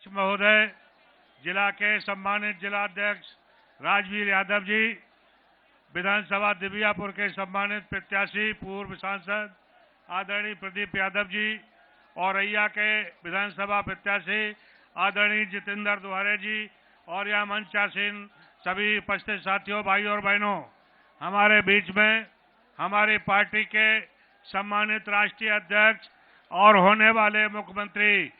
अध्यक्ष महोदय, जिला के सम्मानित जिलाध्यक्ष राजवीर यादव जी, विधानसभा दिव्यापुर के सम्मानित प्रत्याशी पूर्व सांसद आदरणीय प्रदीप यादव जी, औरैया के विधानसभा प्रत्याशी आदरणीय जितेंद्र दुहारे जी, और यहाँ मंचासीन सभी उपस्थित साथियों, भाइयों और बहनों, हमारे बीच में हमारी पार्टी के सम्मानित राष्ट्रीय अध्यक्ष और होने वाले मुख्यमंत्री,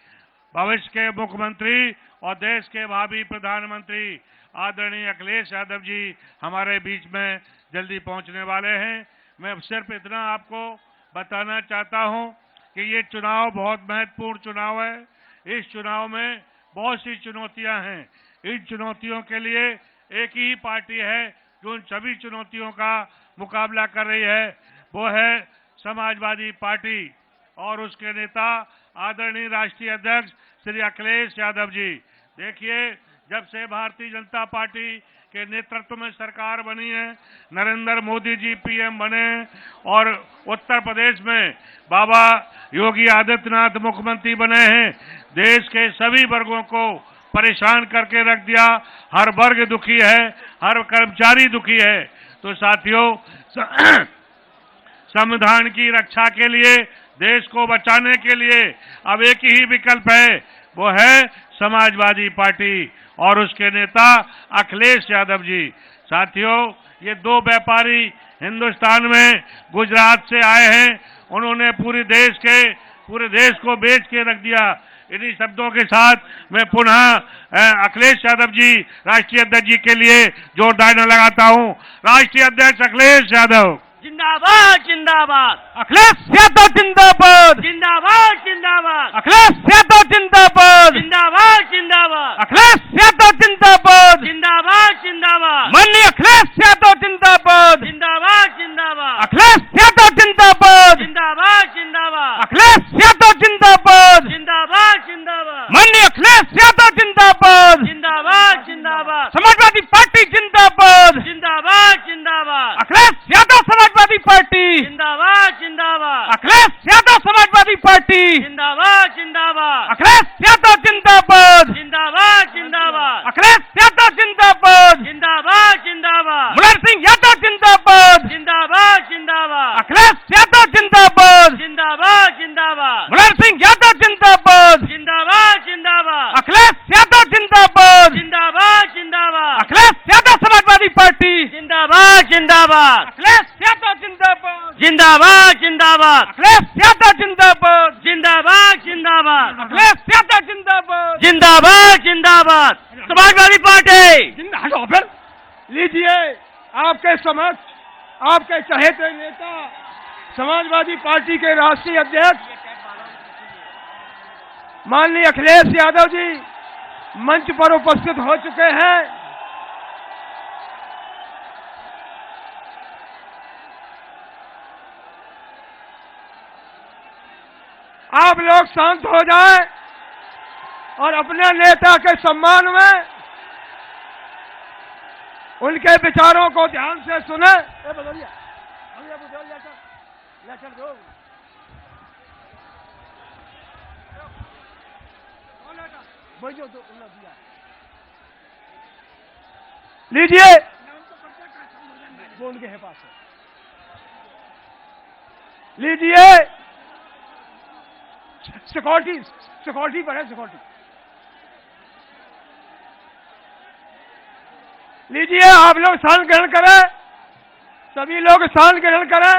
भविष्य के मुख्यमंत्री और देश के भावी प्रधानमंत्री आदरणीय अखिलेश यादव जी हमारे बीच में जल्दी पहुंचने वाले हैं। मैं सिर्फ इतना आपको बताना चाहता हूं कि ये चुनाव बहुत महत्वपूर्ण चुनाव है। इस चुनाव में बहुत सी चुनौतियां हैं। इन चुनौतियों के लिए एक ही पार्टी है जो उन सभी चुनौतियों का मुकाबला कर रही है, वो है समाजवादी पार्टी और उसके नेता आदरणीय राष्ट्रीय अध्यक्ष श्री अखिलेश यादव जी। देखिए, जब से भारतीय जनता पार्टी के नेतृत्व में सरकार बनी है, नरेंद्र मोदी जी पीएम बने और उत्तर प्रदेश में बाबा योगी आदित्यनाथ मुख्यमंत्री बने हैं, देश के सभी वर्गों को परेशान करके रख दिया। हर वर्ग दुखी है, हर कर्मचारी दुखी है। तो साथियों, संविधान की रक्षा के लिए, देश को बचाने के लिए अब एक ही विकल्प है, वो है समाजवादी पार्टी और उसके नेता अखिलेश यादव जी। साथियों, ये दो व्यापारी हिंदुस्तान में गुजरात से आए हैं, उन्होंने पूरे देश को बेच के रख दिया। इन्हीं शब्दों के साथ मैं पुनः अखिलेश यादव जी राष्ट्रीय अध्यक्ष जी के लिए जोरदार तालियां लगाता हूं। राष्ट्रीय अध्यक्ष अखिलेश यादव जिंदाबाद जिंदाबाद, अखिलेश यादव जिंदाबाद, जिंदाबाद जिंदाबाद, अखिलेश यादव जिंदाबाद, जिंदाबाद जिंदाबाद, अखिलेश यादव जिंदाबाद, जिंदाबाद जिंदाबाद, माननीय अखिलेश यादव जिंदाबाद, जिंदाबाद जिंदाबाद, अखिलेश यादव जिंदाबाद, जिंदाबाद जिंदाबाद, अखिलेश यादव जिंदाबाद, जिंदाबाद जिंदाबाद, माननीय अखिलेश यादव जिंदाबाद, जिंदाबाद जिंदाबाद, समाजवादी पार्टी जिंदाबाद, जिंदाबाद जिंदाबाद, अखिलेश यादव समाजवादी पार्टी, जिंदाबाद जिंदाबाद, अखिलेश यादव समाजवादी पार्टी, जिंदाबाद जिंदाबाद, अखिलेश यादव जिंदाबाद, जिंदाबाद जिंदाबाद, अखिलेश यादव जिंदाबाद, जिंदाबाद जिंदाबाद, मुलायम सिंह यादव जिंदाबाद, जिंदाबाद जिंदाबाद, अखिलेश यादव जिंदाबाद, जिंदाबाद जिंदाबाद, मुलायम सिंह यादव जिंदाबाद, जिंदाबाद जिंदाबाद, अखिलेश यादव जिंदाबाद, जिंदाबाद जिंदाबाद, अखिलेश यादव समाजवादी पार्टी, जिंदाबाद जिंदाबाद, अखिलेश यादव जिंदाबाद, जिंदाबाद जिंदाबाद, अखिलेश यादव जिंदाबाद, जिंदाबाद जिंदाबाद, अखिलेश यादव जिंदाबाद, जिंदाबाद जिंदाबाद, समाजवादी पार्टी। फिर लीजिए आपके समक्ष आपके चहेते नेता समाजवादी पार्टी के राष्ट्रीय अध्यक्ष माननीय अखिलेश यादव जी मंच पर उपस्थित हो चुके हैं। आप लोग शांत हो जाएं और अपने नेता के सम्मान में उनके विचारों को ध्यान से सुने। लीजिए, वो उनके है पास है। लीजिए, सिक्योरिटी पर है, सिक्योरिटी। लीजिए, आप लोग स्थान ग्रहण करें, सभी लोग स्थान ग्रहण करें,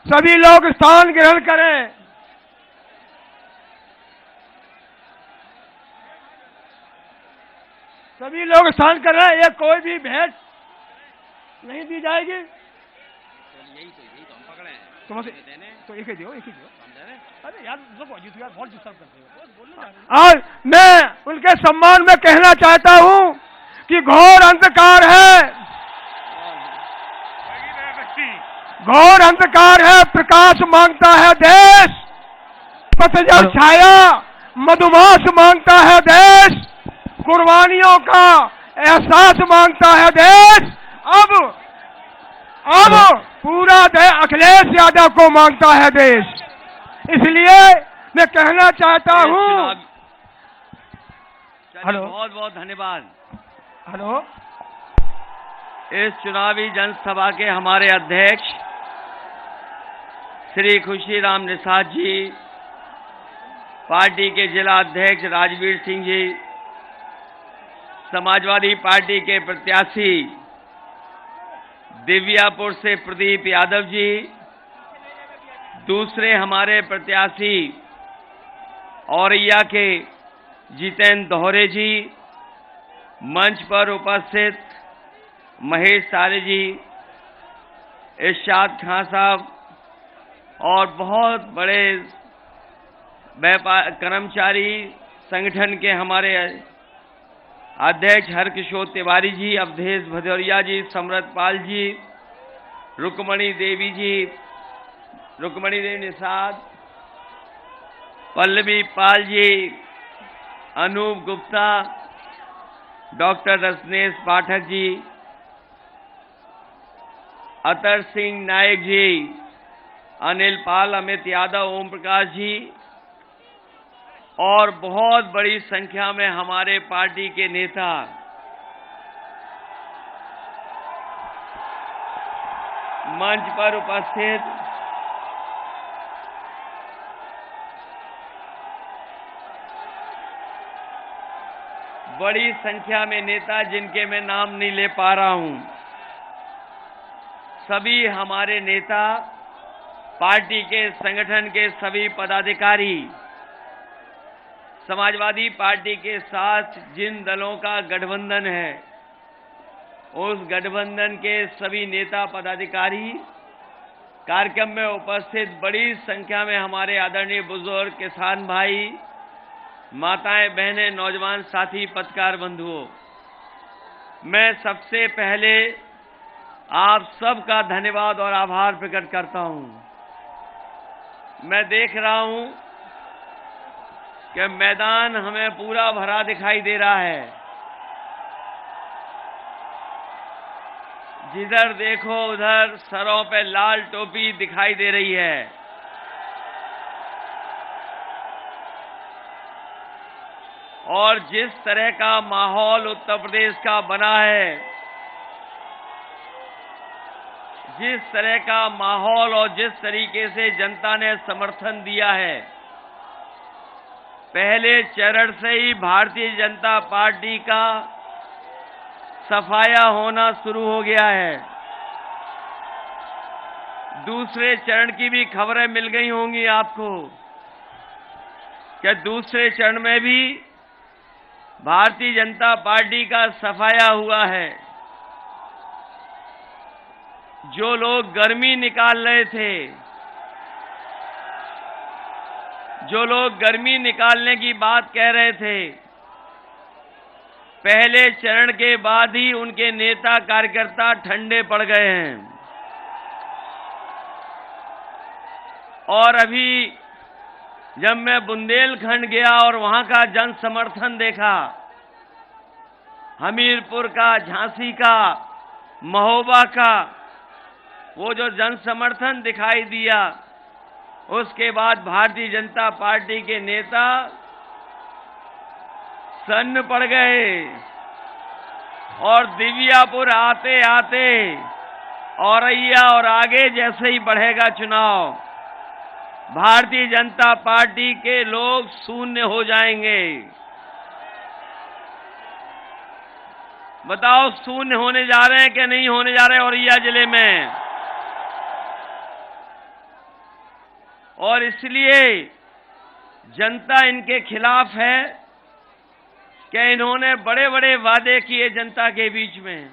सभी लोग स्थान ग्रहण करें। सभी लोग स्थान कर रहे हैं, ये कोई भी भेंट नहीं दी जाएगी। यही तो हम पकड़े हैं। तो एक ही दियो। अरे यार, बहुत डिस्टर्ब करते हो। और मैं उनके सम्मान में कहना चाहता हूं कि घोर अंधकार है, घोर अंधकार है, प्रकाश मांगता है देश, पतझड़ छाया मधुमास मांगता है देश, कुर्बानियों का एहसास मांगता है देश। अब पूरा देश अखिलेश यादव को मांगता है देश। इसलिए मैं कहना चाहता हूं हेलो। बहुत बहुत धन्यवाद। हेलो। इस चुनावी जनसभा के हमारे अध्यक्ष श्री खुशीराम निषाद जी, पार्टी के जिला अध्यक्ष राजवीर सिंह जी, समाजवादी पार्टी के प्रत्याशी दिव्यापुर से प्रदीप यादव जी, दूसरे हमारे प्रत्याशी औरैया के जितेंद्र दोहरे जी, मंच पर उपस्थित महेश सारे जी, इरशाद खां साहब और बहुत बड़े व्यापार कर्मचारी संगठन के हमारे अध्यक्ष हरकिशोर तिवारी जी, अवधेश भदौरिया जी, समृत पाल जी, रुक्मणी देवी जी, रुक्मणी देवी निषाद, पल्लवी पाल जी, अनूप गुप्ता, डॉक्टर रसनेश पाठक जी, अतर सिंह नायक जी, अनिल पाल, अमित यादव, ओम प्रकाश जी और बहुत बड़ी संख्या में हमारे पार्टी के नेता मंच पर उपस्थित बड़ी संख्या में नेता जिनके मैं नाम नहीं ले पा रहा हूं, सभी हमारे नेता, पार्टी के संगठन के सभी पदाधिकारी, समाजवादी पार्टी के साथ जिन दलों का गठबंधन है, उस गठबंधन के सभी नेता पदाधिकारी, कार्यक्रम में उपस्थित बड़ी संख्या में हमारे आदरणीय बुजुर्ग, किसान भाई, माताएं, बहनें, नौजवान साथी, पत्रकार बंधुओं, मैं सबसे पहले आप सबका धन्यवाद और आभार प्रकट करता हूं। मैं देख रहा हूं कि मैदान हमें पूरा भरा दिखाई दे रहा है। जिधर देखो उधर सरों पे लाल टोपी दिखाई दे रही है। और जिस तरह का माहौल उत्तर प्रदेश का बना है, जिस तरह का माहौल और जिस तरीके से जनता ने समर्थन दिया है, पहले चरण से ही भारतीय जनता पार्टी का सफाया होना शुरू हो गया है। दूसरे चरण की भी खबरें मिल गई होंगी आपको कि दूसरे चरण में भी भारतीय जनता पार्टी का सफाया हुआ है। जो लोग गर्मी निकाल रहे थे, जो लोग गर्मी निकालने की बात कह रहे थे, पहले चरण के बाद ही उनके नेता कार्यकर्ता ठंडे पड़ गए हैं। और अभी जब मैं बुंदेलखंड गया और वहां का जन समर्थन देखा, हमीरपुर का, झांसी का, महोबा का, वो जो जन समर्थन दिखाई दिया, उसके बाद भारतीय जनता पार्टी के नेता सन्न पड़ गए। और दिव्यापुर आते आते औरैया और आगे जैसे ही बढ़ेगा चुनाव, भारतीय जनता पार्टी के लोग शून्य हो जाएंगे। बताओ शून्य होने जा रहे हैं कि नहीं होने जा रहे औरैया जिले में? और इसलिए जनता इनके खिलाफ है कि इन्होंने बड़े बड़े वादे किए जनता के बीच में।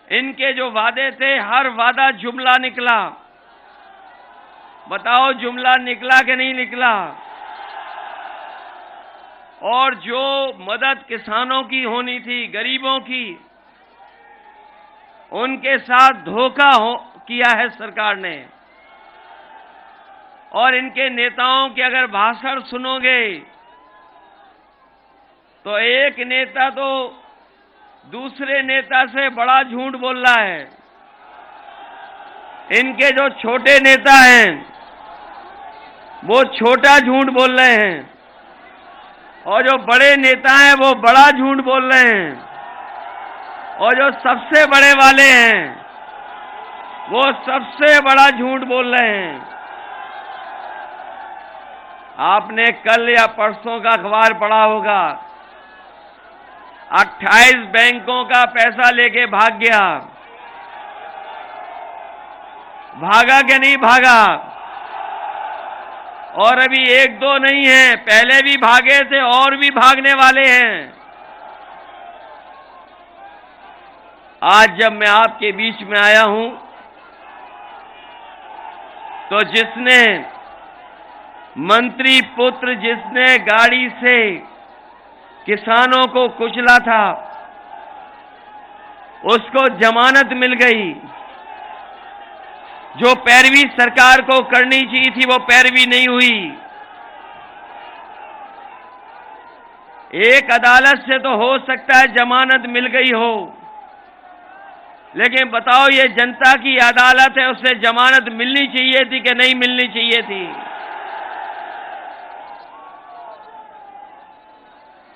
इनके जो वादे थे, हर वादा जुमला निकला। बताओ जुमला निकला कि नहीं निकला? और जो मदद किसानों की होनी थी, गरीबों की, उनके साथ धोखा किया है सरकार ने। और इनके नेताओं के अगर भाषण सुनोगे तो एक नेता तो दूसरे नेता से बड़ा झूठ बोल रहा है। इनके जो छोटे नेता हैं वो छोटा झूठ बोल रहे हैं। और जो बड़े नेता हैं वो बड़ा झूठ बोल रहे हैं, और जो सबसे बड़े वाले हैं वो सबसे बड़ा झूठ बोल रहे हैं। आपने कल या परसों का अखबार पढ़ा होगा, 28 बैंकों का पैसा लेके भाग गया। भागा कि नहीं भागा? और अभी एक दो नहीं है, पहले भी भागे थे और भी भागने वाले हैं। आज जब मैं आपके बीच में आया हूं तो जिसने मंत्री पुत्र जिसने गाड़ी से किसानों को कुचला था उसको जमानत मिल गई। जो पैरवी सरकार को करनी चाहिए थी वो पैरवी नहीं हुई। एक अदालत से तो हो सकता है जमानत मिल गई हो, लेकिन बताओ ये जनता की अदालत है, उससे जमानत मिलनी चाहिए थी कि नहीं मिलनी चाहिए थी?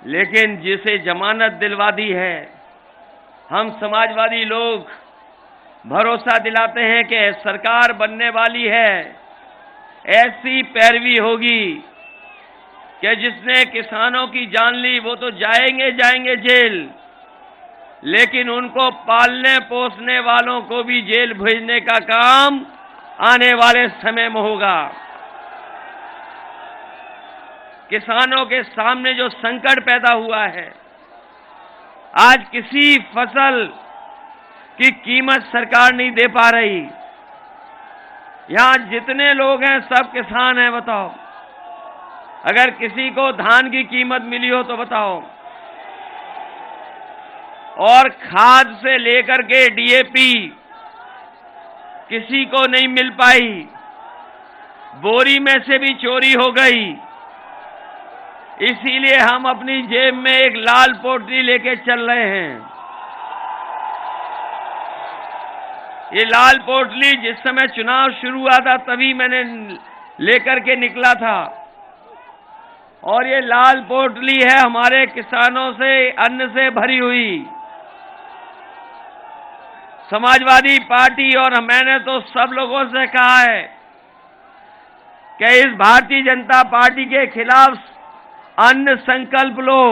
लेकिन जिसे जमानत दिलवा दी है, हम समाजवादी लोग भरोसा दिलाते हैं कि सरकार बनने वाली है, ऐसी पैरवी होगी कि जिसने किसानों की जान ली वो तो जाएंगे जेल, लेकिन उनको पालने पोसने वालों को भी जेल भेजने का काम आने वाले समय में होगा। किसानों के सामने जो संकट पैदा हुआ है, आज किसी फसल की कीमत सरकार नहीं दे पा रही। यहां जितने लोग हैं सब किसान हैं, बताओ अगर किसी को धान की कीमत मिली हो तो बताओ। और खाद से लेकर के डीएपी किसी को नहीं मिल पाई, बोरी में से भी चोरी हो गई। इसीलिए हम अपनी जेब में एक लाल पोटली लेके चल रहे हैं। ये लाल पोटली जिस समय चुनाव शुरू हुआ था तभी मैंने लेकर के निकला था, और ये लाल पोटली है हमारे किसानों से अन्न से भरी हुई। समाजवादी पार्टी और मैंने तो सब लोगों से कहा है कि इस भारतीय जनता पार्टी के खिलाफ अन्न संकल्प लो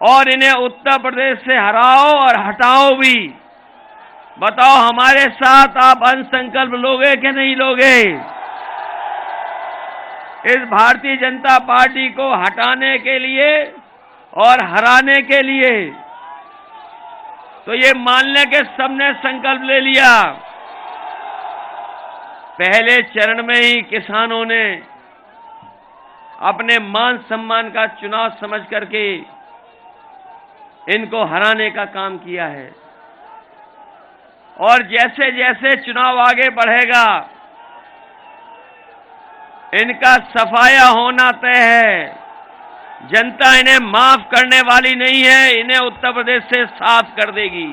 और इन्हें उत्तर प्रदेश से हराओ और हटाओ भी। बताओ हमारे साथ आप अन्न संकल्प लोगे कि नहीं लोगे? इस भारतीय जनता पार्टी को हटाने के लिए और हराने के लिए तो ये मान लें कि सबने संकल्प ले लिया। पहले चरण में ही किसानों ने अपने मान सम्मान का चुनाव समझ करके इनको हराने का काम किया है, और जैसे जैसे चुनाव आगे बढ़ेगा इनका सफाया होना तय है। जनता इन्हें माफ करने वाली नहीं है, इन्हें उत्तर प्रदेश से साफ कर देगी।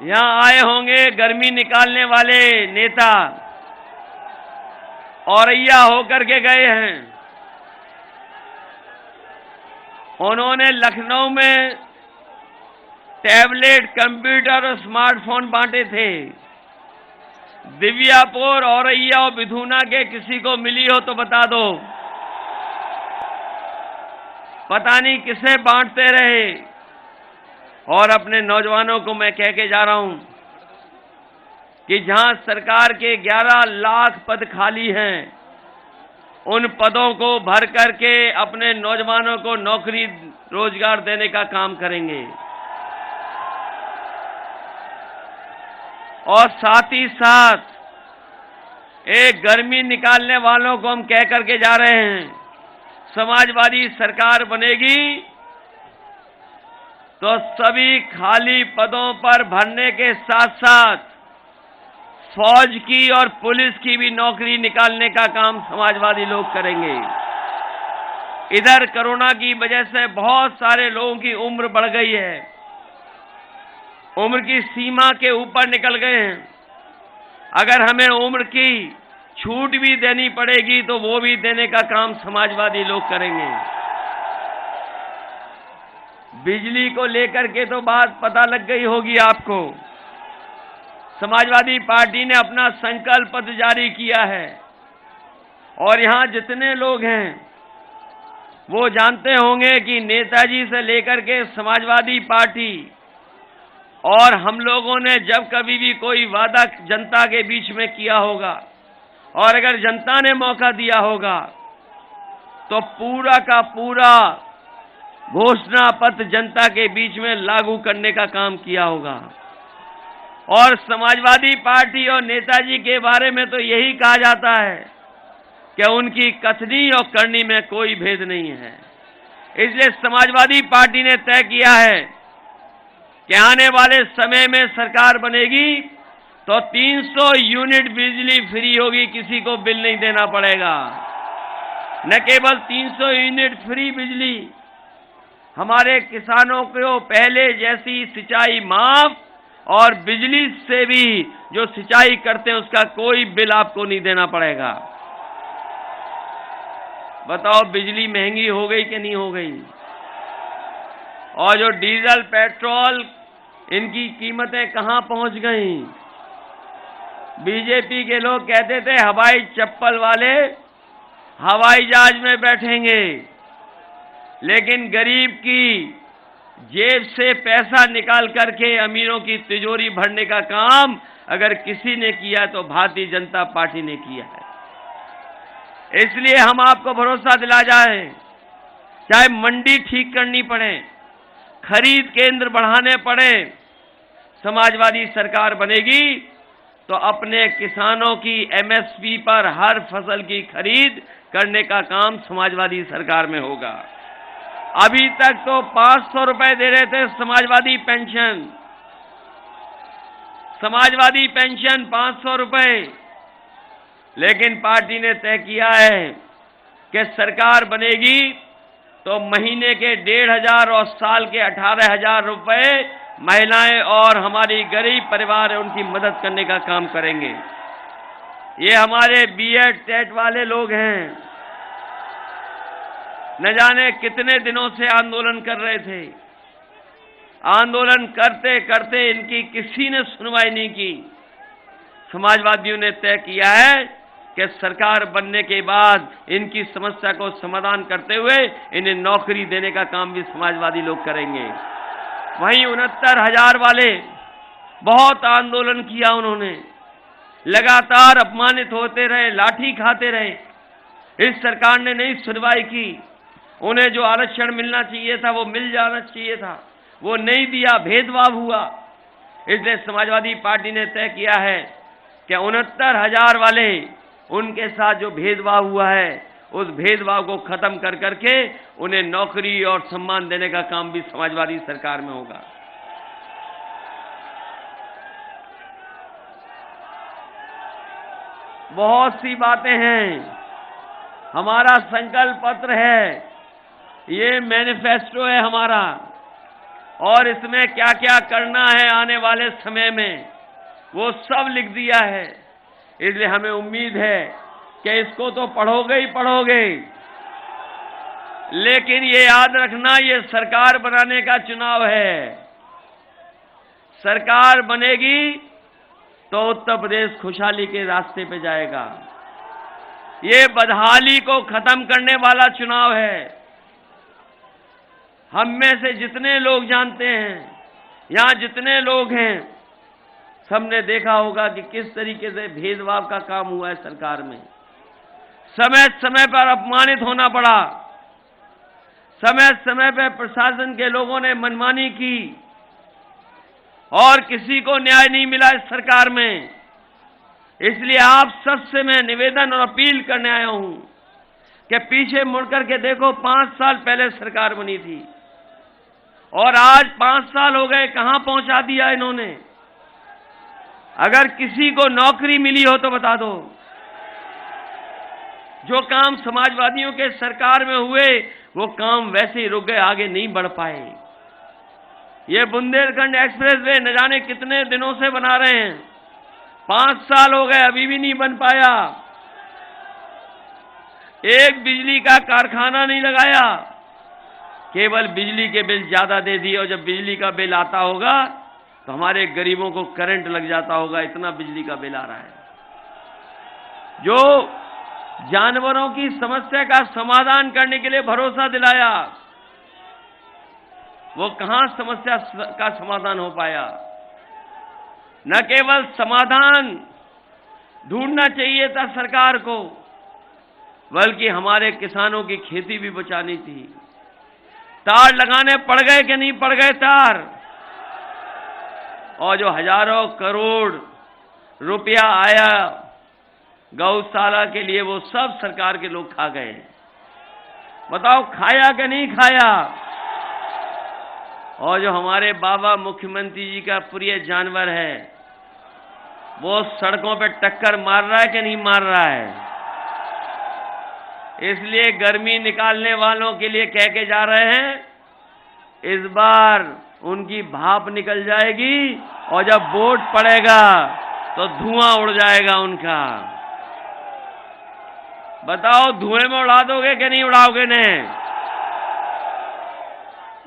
यहां आए होंगे गर्मी निकालने वाले नेता, औरैया होकर के गए हैं। उन्होंने लखनऊ में टैबलेट, कंप्यूटर और स्मार्टफोन बांटे थे। दिव्यापुर, औरैया और विधुना के किसी को मिली हो तो बता दो। पता नहीं किसे बांटते रहे। और अपने नौजवानों को मैं कह के जा रहा हूं कि जहां सरकार के 11 लाख पद खाली हैं, उन पदों को भर करके अपने नौजवानों को नौकरी रोजगार देने का काम करेंगे। और साथ ही साथ एक गर्मी निकालने वालों को हम कह करके जा रहे हैं, समाजवादी सरकार बनेगी तो सभी खाली पदों पर भरने के साथ साथ फौज की और पुलिस की भी नौकरी निकालने का काम समाजवादी लोग करेंगे। इधर कोरोना की वजह से बहुत सारे लोगों की उम्र बढ़ गई है, उम्र की सीमा के ऊपर निकल गए हैं। अगर हमें उम्र की छूट भी देनी पड़ेगी तो वो भी देने का काम समाजवादी लोग करेंगे। बिजली को लेकर के तो बात पता लग गई होगी आपको। समाजवादी पार्टी ने अपना संकल्प पत्र जारी किया है और यहां जितने लोग हैं वो जानते होंगे कि नेताजी से लेकर के समाजवादी पार्टी और हम लोगों ने जब कभी भी कोई वादा जनता के बीच में किया होगा और अगर जनता ने मौका दिया होगा तो पूरा का पूरा घोषणा पत्र जनता के बीच में लागू करने का काम किया होगा। और समाजवादी पार्टी और नेताजी के बारे में तो यही कहा जाता है कि उनकी कथनी और करनी में कोई भेद नहीं है। इसलिए समाजवादी पार्टी ने तय किया है कि आने वाले समय में सरकार बनेगी तो 300 यूनिट बिजली फ्री होगी, किसी को बिल नहीं देना पड़ेगा। न केवल 300 यूनिट फ्री बिजली, हमारे किसानों को पहले जैसी सिंचाई माफ और बिजली से भी जो सिंचाई करते हैं उसका कोई बिल आपको नहीं देना पड़ेगा। बताओ बिजली महंगी हो गई कि नहीं हो गई? और जो डीजल पेट्रोल इनकी कीमतें कहां पहुंच गई? बीजेपी के लोग कहते थे हवाई चप्पल वाले हवाई जहाज में बैठेंगे, लेकिन गरीब की जेब से पैसा निकाल करके अमीरों की तिजोरी भरने का काम अगर किसी ने किया तो भारतीय जनता पार्टी ने किया है। इसलिए हम आपको भरोसा दिला जाए, चाहे मंडी ठीक करनी पड़े, खरीद केंद्र बढ़ाने पड़े, समाजवादी सरकार बनेगी तो अपने किसानों की एमएसपी पर हर फसल की खरीद करने का काम समाजवादी सरकार में होगा। अभी तक तो 500 रुपए दे रहे थे समाजवादी पेंशन, 500 रुपए, लेकिन पार्टी ने तय किया है कि सरकार बनेगी तो महीने के 1,500 और साल के 18,000 रुपए महिलाएं और हमारी गरीब परिवार है उनकी मदद करने का काम करेंगे। ये हमारे बीएड टेट वाले लोग हैं, न जाने कितने दिनों से आंदोलन कर रहे थे। आंदोलन करते करते इनकी किसी ने सुनवाई नहीं की। समाजवादियों ने तय किया है कि सरकार बनने के बाद इनकी समस्या को समाधान करते हुए इन्हें नौकरी देने का काम भी समाजवादी लोग करेंगे। वहीं 69,000 वाले बहुत आंदोलन किया, उन्होंने लगातार अपमानित होते रहे, लाठी खाते रहे। इस सरकार ने नहीं सुनवाई की। उन्हें जो आरक्षण मिलना चाहिए था वो मिल जाना चाहिए था, वो नहीं दिया, भेदभाव हुआ। इसलिए समाजवादी पार्टी ने तय किया है कि 69,000 वाले उनके साथ जो भेदभाव हुआ है उस भेदभाव को खत्म कर करके उन्हें नौकरी और सम्मान देने का काम भी समाजवादी सरकार में होगा। बहुत सी बातें हैं, हमारा संकल्प पत्र है, ये मैनिफेस्टो है हमारा, और इसमें क्या क्या करना है आने वाले समय में वो सब लिख दिया है। इसलिए हमें उम्मीद है कि इसको तो पढ़ोगे ही पढ़ोगे, लेकिन ये याद रखना ये सरकार बनाने का चुनाव है। सरकार बनेगी तो उत्तर प्रदेश खुशहाली के रास्ते पे जाएगा। ये बदहाली को खत्म करने वाला चुनाव है। हम में से जितने लोग जानते हैं, यहां जितने लोग हैं, सबने देखा होगा कि किस तरीके से भेदभाव का काम हुआ है सरकार में। समय समय पर अपमानित होना पड़ा, समय समय पर प्रशासन के लोगों ने मनमानी की और किसी को न्याय नहीं मिला इस सरकार में। इसलिए आप सबसे मैं निवेदन और अपील करने आया हूं कि पीछे मुड़कर के देखो, 5 साल पहले सरकार बनी थी और आज 5 साल हो गए, कहां पहुंचा दिया इन्होंने। अगर किसी को नौकरी मिली हो तो बता दो। जो काम समाजवादियों के सरकार में हुए वो काम वैसे ही रुक गए, आगे नहीं बढ़ पाए। ये बुंदेलखंड एक्सप्रेस वे न जाने कितने दिनों से बना रहे हैं, 5 साल हो गए, अभी भी नहीं बन पाया। एक बिजली का कारखाना नहीं लगाया, केवल बिजली के बिल ज्यादा दे दिए, और जब बिजली का बिल आता होगा तो हमारे गरीबों को करंट लग जाता होगा, इतना बिजली का बिल आ रहा है। जो जानवरों की समस्या का समाधान करने के लिए भरोसा दिलाया, वो कहां समस्या का समाधान हो पाया। न केवल समाधान ढूंढना चाहिए था सरकार को, बल्कि हमारे किसानों की खेती भी बचानी थी। तार लगाने पड़ गए कि नहीं पड़ गए तार, और जो हजारों करोड़ रुपया आया गौशाला के लिए, वो सब सरकार के लोग खा गए। बताओ खाया कि नहीं खाया। और जो हमारे बाबा मुख्यमंत्री जी का प्रिय जानवर है, वो सड़कों पे टक्कर मार रहा है कि नहीं मार रहा है। इसलिए गर्मी निकालने वालों के लिए कह के जा रहे हैं, इस बार उनकी भाप निकल जाएगी, और जब वोट पड़ेगा तो धुआं उड़ जाएगा उनका। बताओ धुएं में उड़ा दोगे कि नहीं उड़ाओगे ने।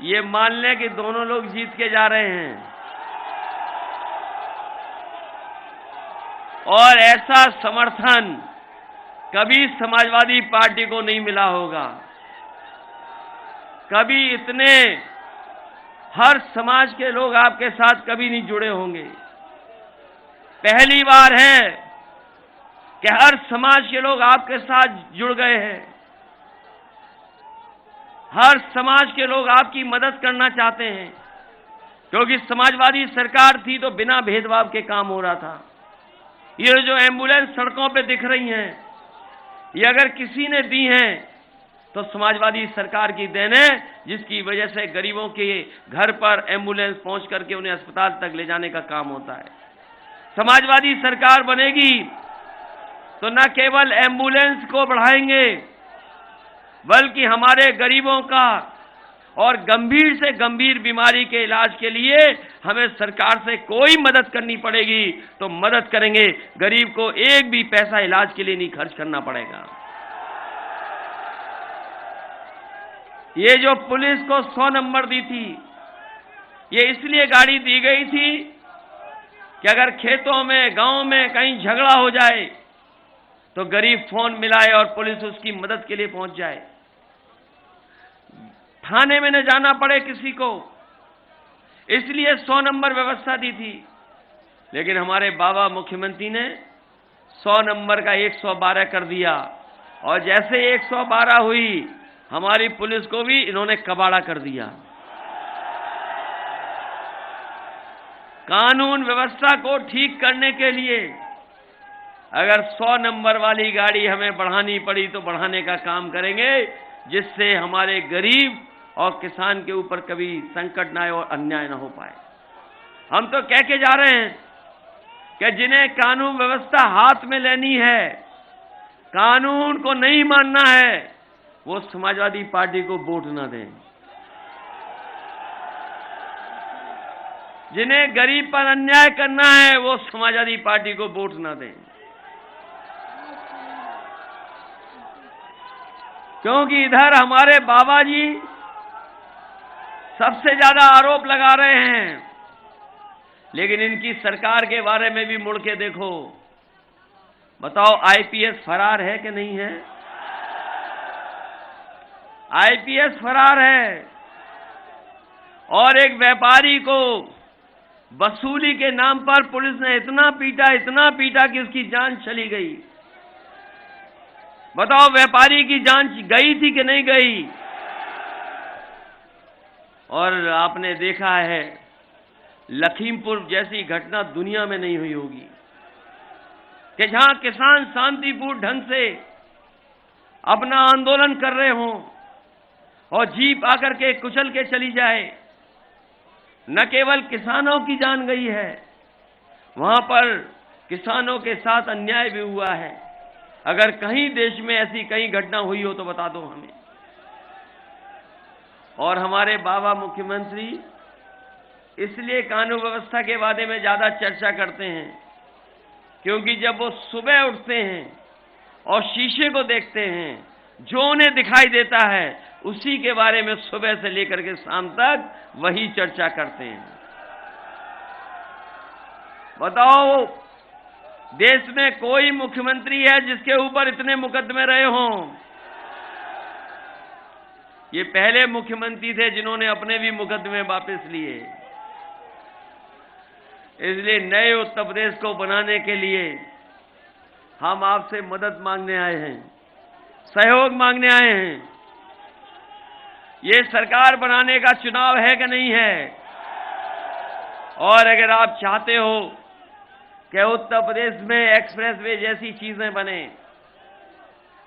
ये मान लें कि दोनों लोग जीत के जा रहे हैं, और ऐसा समर्थन कभी समाजवादी पार्टी को नहीं मिला होगा। कभी इतने हर समाज के लोग आपके साथ कभी नहीं जुड़े होंगे। पहली बार है कि हर समाज के लोग आपके साथ जुड़ गए हैं। हर समाज के लोग आपकी मदद करना चाहते हैं, क्योंकि समाजवादी सरकार थी तो बिना भेदभाव के काम हो रहा था। ये जो एम्बुलेंस सड़कों पे दिख रही हैं, ये अगर किसी ने दी हैं तो समाजवादी सरकार की देन है, जिसकी वजह से गरीबों के घर पर एम्बुलेंस पहुंच करके उन्हें अस्पताल तक ले जाने का काम होता है। समाजवादी सरकार बनेगी तो न केवल एम्बुलेंस को बढ़ाएंगे, बल्कि हमारे गरीबों का और गंभीर से गंभीर बीमारी के इलाज के लिए हमें सरकार से कोई मदद करनी पड़ेगी तो मदद करेंगे। गरीब को एक भी पैसा इलाज के लिए नहीं खर्च करना पड़ेगा। ये जो पुलिस को 100 नंबर दी थी, ये इसलिए गाड़ी दी गई थी कि अगर खेतों में, गांव में कहीं झगड़ा हो जाए तो गरीब फोन मिलाए और पुलिस उसकी मदद के लिए पहुंच जाए, थाने में न जाना पड़े किसी को। इसलिए 100 नंबर व्यवस्था दी थी। लेकिन हमारे बाबा मुख्यमंत्री ने 100 नंबर का 112 कर दिया, और जैसे 112 हुई, हमारी पुलिस को भी इन्होंने कबाड़ा कर दिया। कानून व्यवस्था को ठीक करने के लिए अगर 100 नंबर वाली गाड़ी हमें बढ़ानी पड़ी तो बढ़ाने का काम करेंगे, जिससे हमारे गरीब और किसान के ऊपर कभी संकट न आए और अन्याय न हो पाए। हम तो कह के जा रहे हैं कि जिन्हें कानून व्यवस्था हाथ में लेनी है, कानून को नहीं मानना है, वो समाजवादी पार्टी को वोट न दें। जिन्हें गरीब पर अन्याय करना है, वो समाजवादी पार्टी को वोट न दें। क्योंकि इधर हमारे बाबा जी सबसे ज्यादा आरोप लगा रहे हैं, लेकिन इनकी सरकार के बारे में भी मुड़ के देखो। बताओ आईपीएस फरार है कि नहीं है। आईपीएस फरार है, और एक व्यापारी को वसूली के नाम पर पुलिस ने इतना पीटा कि उसकी जान चली गई। बताओ व्यापारी की जान गई थी कि नहीं गई। और आपने देखा है, लखीमपुर जैसी घटना दुनिया में नहीं हुई होगी कि जहां किसान शांतिपूर्ण ढंग से अपना आंदोलन कर रहे हों और जीप आकर के कुचल के चली जाए। न केवल किसानों की जान गई है, वहां पर किसानों के साथ अन्याय भी हुआ है। अगर कहीं देश में ऐसी कहीं घटना हुई हो तो बता दो हमें। और हमारे बाबा मुख्यमंत्री इसलिए कानून व्यवस्था के बारे में ज्यादा चर्चा करते हैं क्योंकि जब वो सुबह उठते हैं और शीशे को देखते हैं, जो उन्हें दिखाई देता है उसी के बारे में सुबह से लेकर के शाम तक वही चर्चा करते हैं। बताओ, देश में कोई मुख्यमंत्री है जिसके ऊपर इतने मुकदमे रहे हों? ये पहले मुख्यमंत्री थे जिन्होंने अपने भी मुकदमे वापस लिए। इसलिए नए उत्तर प्रदेश को बनाने के लिए हम आपसे मदद मांगने आए हैं, सहयोग मांगने आए हैं। ये सरकार बनाने का चुनाव है कि नहीं है? और अगर आप चाहते हो कि उत्तर प्रदेश में एक्सप्रेसवे जैसी चीजें बने,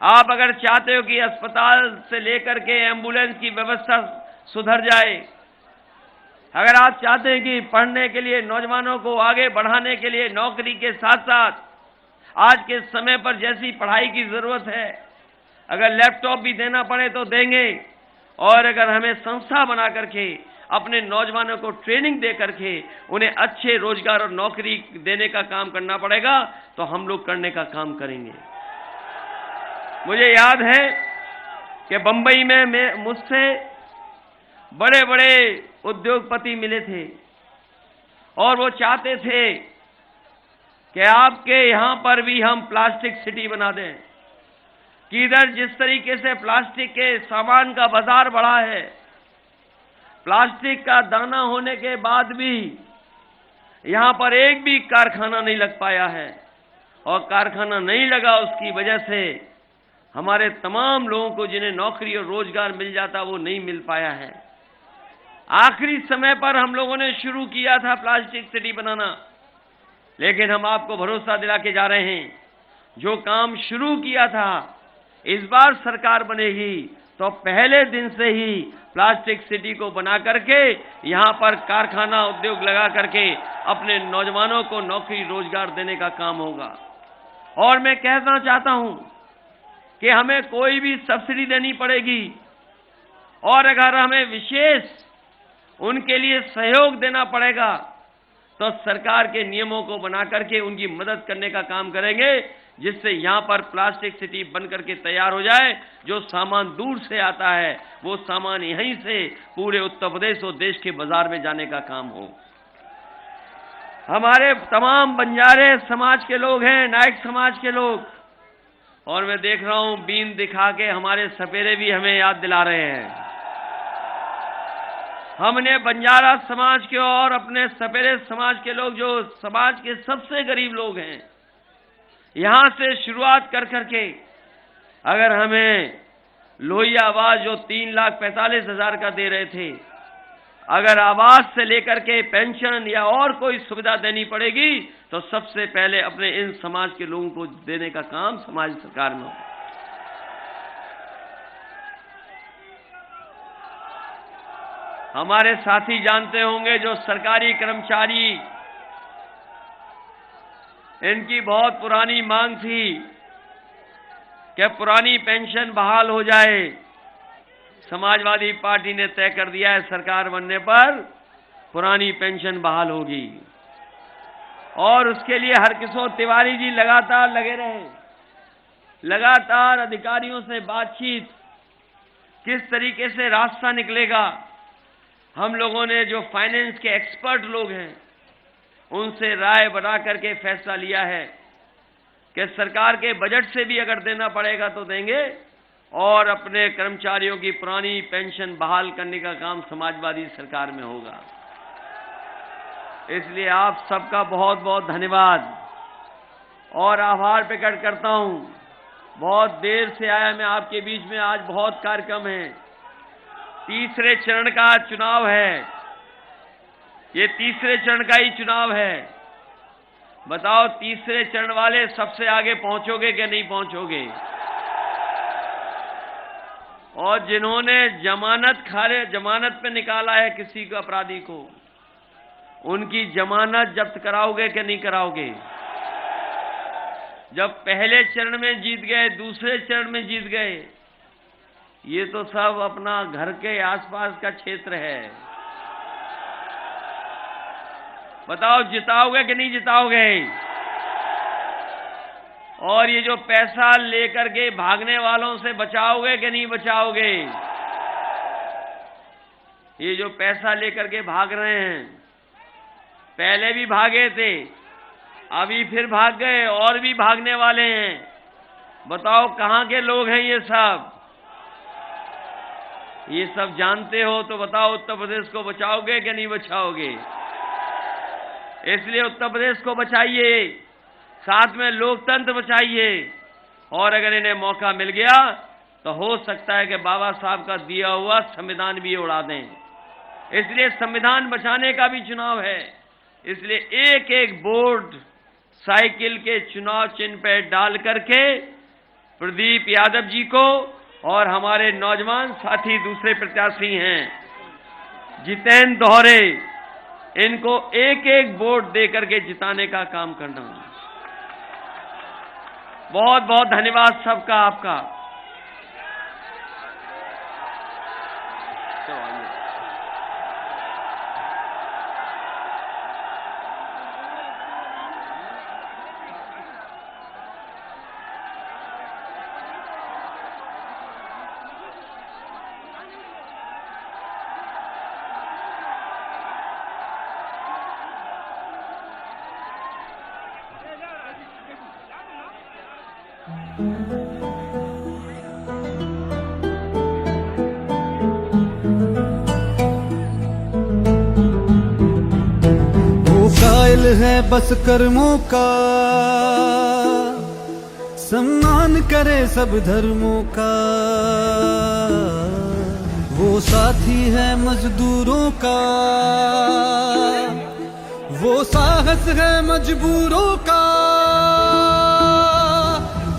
आप अगर चाहते हो कि अस्पताल से लेकर के एम्बुलेंस की व्यवस्था सुधर जाए, अगर आप चाहते हैं कि पढ़ने के लिए नौजवानों को आगे बढ़ाने के लिए नौकरी के साथ साथ आज के समय पर जैसी पढ़ाई की जरूरत है, अगर लैपटॉप भी देना पड़े तो देंगे, और अगर हमें संस्था बना करके अपने नौजवानों को ट्रेनिंग दे करके उन्हें अच्छे रोजगार और नौकरी देने का काम करना पड़ेगा, तो हम लोग करने का काम करेंगे। मुझे याद है कि बंबई में मुझसे बड़े बड़े उद्योगपति मिले थे और वो चाहते थे कि आपके यहां पर भी हम प्लास्टिक सिटी बना दें, कि इधर जिस तरीके से प्लास्टिक के सामान का बाजार बढ़ा है, प्लास्टिक का दाना होने के बाद भी यहां पर एक भी कारखाना नहीं लग पाया है, और कारखाना नहीं लगा उसकी वजह से हमारे तमाम लोगों को जिन्हें नौकरी और रोजगार मिल जाता वो नहीं मिल पाया है। आखिरी समय पर हम लोगों ने शुरू किया था प्लास्टिक सिटी बनाना, लेकिन हम आपको भरोसा दिला के जा रहे हैं, जो काम शुरू किया था इस बार सरकार बनेगी तो पहले दिन से ही प्लास्टिक सिटी को बना करके यहां पर कारखाना उद्योग लगा करके अपने नौजवानों को नौकरी रोजगार देने का काम होगा। और मैं कहना चाहता हूं कि हमें कोई भी सब्सिडी देनी पड़ेगी, और अगर हमें विशेष उनके लिए सहयोग देना पड़ेगा तो सरकार के नियमों को बना करके उनकी मदद करने का काम करेंगे, जिससे यहां पर प्लास्टिक सिटी बन करके तैयार हो जाए। जो सामान दूर से आता है वो सामान यहीं से पूरे उत्तर प्रदेश और देश के बाजार में जाने का काम हो। हमारे तमाम बंजारे समाज के लोग हैं, नायक समाज के लोग, और मैं देख रहा हूं बीन दिखा के हमारे सपेरे भी हमें याद दिला रहे हैं। हमने बंजारा समाज के और अपने सपेरे समाज के लोग, जो समाज के सबसे गरीब लोग हैं, यहां से शुरुआत कर करके अगर हमें लोहिया आवास जो 3,45,000 का दे रहे थे, अगर आवास से लेकर के पेंशन या और कोई सुविधा देनी पड़ेगी तो सबसे पहले अपने इन समाज के लोगों को देने का काम समाज सरकार में होगा। हमारे साथी जानते होंगे जो सरकारी कर्मचारी, इनकी बहुत पुरानी मांग थी कि पुरानी पेंशन बहाल हो जाए। समाजवादी पार्टी ने तय कर दिया है सरकार बनने पर पुरानी पेंशन बहाल होगी, और उसके लिए हरकिशोर तिवारी जी लगातार लगे रहे, लगातार अधिकारियों से बातचीत, किस तरीके से रास्ता निकलेगा। हम लोगों ने जो फाइनेंस के एक्सपर्ट लोग हैं उनसे राय बना करके फैसला लिया है कि सरकार के बजट से भी अगर देना पड़ेगा तो देंगे, और अपने कर्मचारियों की पुरानी पेंशन बहाल करने का काम समाजवादी सरकार में होगा। इसलिए आप सबका बहुत बहुत धन्यवाद और आभार प्रकट करता हूं। बहुत देर से आया मैं आपके बीच में, आज बहुत कार्यक्रम है। तीसरे चरण का चुनाव है, ये तीसरे चरण का ही चुनाव है। बताओ, तीसरे चरण वाले सबसे आगे पहुंचोगे कि नहीं पहुंचोगे? और जिन्होंने जमानत पे निकाला है किसी को, अपराधी को, उनकी जमानत जब्त कराओगे कि नहीं कराओगे? जब पहले चरण में जीत गए, दूसरे चरण में जीत गए, ये तो सब अपना घर के आसपास का क्षेत्र है। बताओ, जिताओगे कि नहीं जिताओगे? और ये जो पैसा लेकर के भागने वालों से बचाओगे कि नहीं बचाओगे? ये जो पैसा लेकर के भाग रहे हैं, पहले भी भागे थे, अभी फिर भाग गए और भी भागने वाले हैं। बताओ कहां के लोग हैं ये सब? ये सब जानते हो तो बताओ उत्तर प्रदेश को बचाओगे कि नहीं बचाओगे? इसलिए उत्तर प्रदेश को बचाइए, साथ में लोकतंत्र बचाइए, और अगर इन्हें मौका मिल गया तो हो सकता है कि बाबा साहब का दिया हुआ संविधान भी उड़ा दें। इसलिए संविधान बचाने का भी चुनाव है। इसलिए एक एक वोट साइकिल के चुनाव चिन्ह पर डाल करके प्रदीप यादव जी को और हमारे नौजवान साथी दूसरे प्रत्याशी हैं जितेंद्र दोहरे, इनको एक एक वोट दे करके जिताने का काम करना। बहुत बहुत धन्यवाद सबका आपका। कायल है बस कर्मों का, सम्मान करे सब धर्मों का। वो साथी है मजदूरों का, वो साहस है मजबूरों का।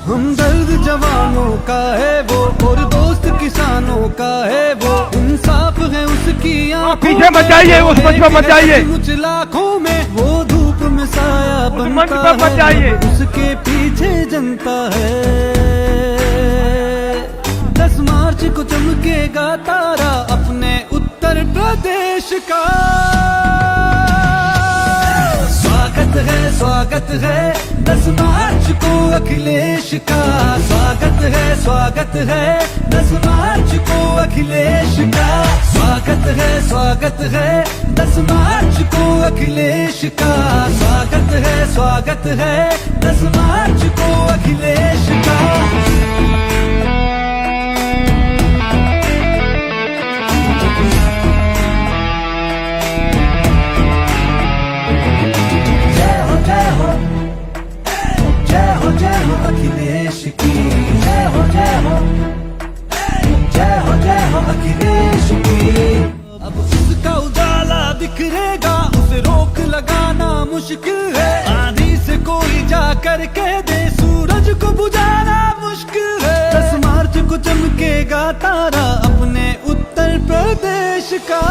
हमदर्द जवानों का है वो, और दोस्त किसानों का है वो। इंसाफ है उसकी आंखों पीछे मत जाइए, उस मंच पर मत जाइए। कुछ लाखों में वो धूप में साया बनता है, उसके पीछे जनता है। 10 मार्च को चमकेगा तारा अपने उत्तर प्रदेश का। स्वागत है 10 मार्च को अखिलेश का। स्वागत है 10 मार्च को अखिलेश का। स्वागत है 10 मार्च को अखिलेश का। स्वागत है 10 मार्च को अखिलेश का। अखिलेश की जय हो, जय हो अखिलेश की। अब उसका उजाला बिखरेगा, उसे रोक लगाना मुश्किल है। आंधी से कोई जा कर कह दे सूरज को बुझाना मुश्किल है। 10 मार्च को चमकेगा तारा अपने उत्तर प्रदेश का।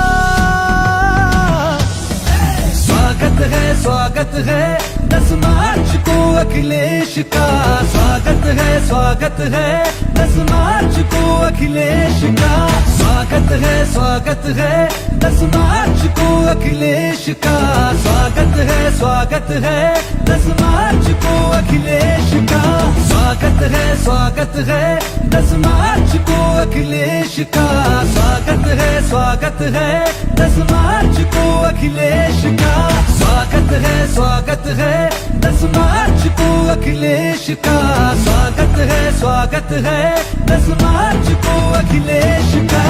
स्वागत है 10 मार्च को अखिलेश का। स्वागत है 10 मार्च को अखिलेश का। स्वागत है 10 मार्च को अखिलेश का। स्वागत है 10 मार्च को अखिलेश का। स्वागत है 10 मार्च को अखिलेश का। स्वागत है 10 मार्च को अखिलेश का। स्वागत है 10 मार्च को अखिलेश का। स्वागत है 10 मार्च को अखिलेश का।